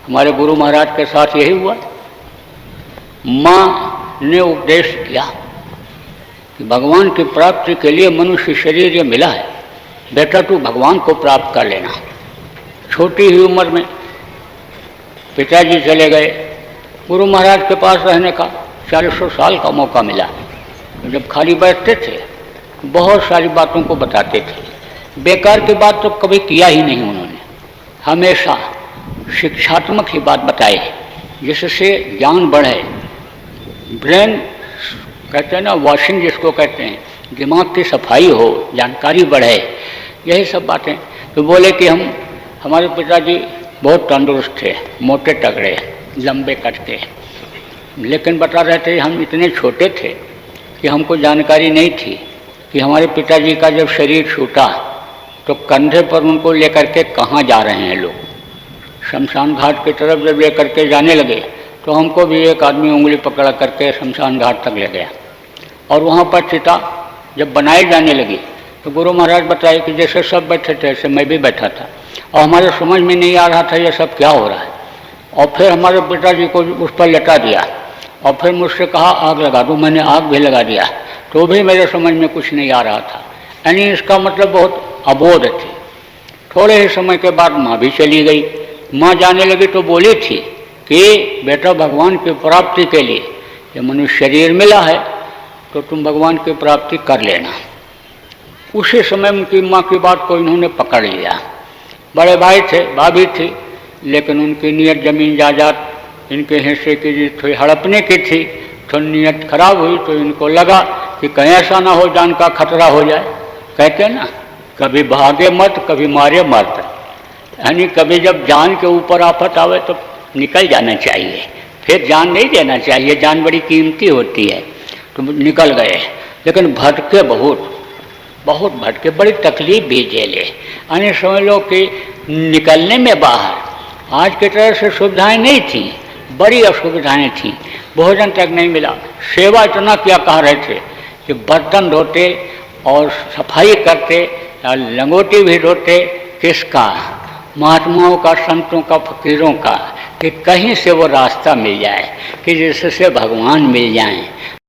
हमारे गुरु महाराज के साथ यही हुआ। माँ ने उपदेश किया कि भगवान की प्राप्ति के लिए मनुष्य शरीर ये मिला है, बेटा तू भगवान को प्राप्त कर लेना। छोटी ही उम्र में पिताजी चले गए। गुरु महाराज के पास रहने का 40 साल का मौका मिला। जब खाली बैठते थे बहुत सारी बातों को बताते थे। बेकार की बात तो कभी किया ही नहीं उन्होंने, हमेशा शिक्षात्मक ही बात बताए जिससे ज्ञान बढ़े। ब्रेन कहते हैं ना, वॉशिंग जिसको कहते हैं, दिमाग की सफाई हो, जानकारी बढ़े, यही सब बातें। तो बोले कि हमारे पिताजी बहुत तंदुरुस्त थे, मोटे तगड़े, लंबे कटते, लेकिन बता रहे थे हम इतने छोटे थे कि हमको जानकारी नहीं थी कि हमारे पिताजी का जब शरीर छूटा तो कंधे पर उनको लेकर के कहाँ जा रहे हैं लोग। शमशान घाट की तरफ जब लेकर के जाने लगे तो हमको भी एक आदमी उंगली पकड़ करके शमशान घाट तक ले गया। और वहाँ पर चिता जब बनाई जाने लगी तो गुरु महाराज बताए कि जैसे सब बैठे थे ऐसे मैं भी बैठा था और हमारे समझ में नहीं आ रहा था ये सब क्या हो रहा है। और फिर हमारे पिताजी को उस पर लटा दिया और फिर मुझसे कहा आग लगा दूँ। मैंने आग भी लगा दिया तो भी मेरे समझ में कुछ नहीं आ रहा था। यानी इसका मतलब बहुत अबोध थी। थोड़े ही समय के बाद माँ भी चली गई। माँ जाने लगी तो बोली थी कि बेटा भगवान की प्राप्ति के लिए ये मनुष्य शरीर मिला है तो तुम भगवान की प्राप्ति कर लेना। उसी समय उनकी माँ की बात को इन्होंने पकड़ लिया। बड़े भाई थे, भाभी थी, लेकिन उनकी नीयत जमीन जायदाद इनके हिस्से की थोड़ी हड़पने की थी। तो नीयत खराब हुई तो इनको लगा कि कहीं ऐसा ना हो जान का खतरा हो जाए। कहते ना, कभी भागे मत कभी मारे मत, यानी कभी जब जान के ऊपर आफत आवे तो निकल जाना चाहिए, फिर जान नहीं देना चाहिए, जान बड़ी कीमती होती है। तो निकल गए, लेकिन भटके बहुत भटके, बड़ी तकलीफ भी झेले। यानी समझ लो कि निकलने में बाहर आज की तरह से सुविधाएं नहीं थी, बड़ी असुविधाएं थी। भोजन तक नहीं मिला। सेवा इतना क्या कह रहे थे कि बर्तन धोते और सफाई करते, लंगोटी भी धोते। किसका? महात्माओं का, संतों का, फकीरों का, कि कहीं से वो रास्ता मिल जाए कि जिससे भगवान मिल जाएं।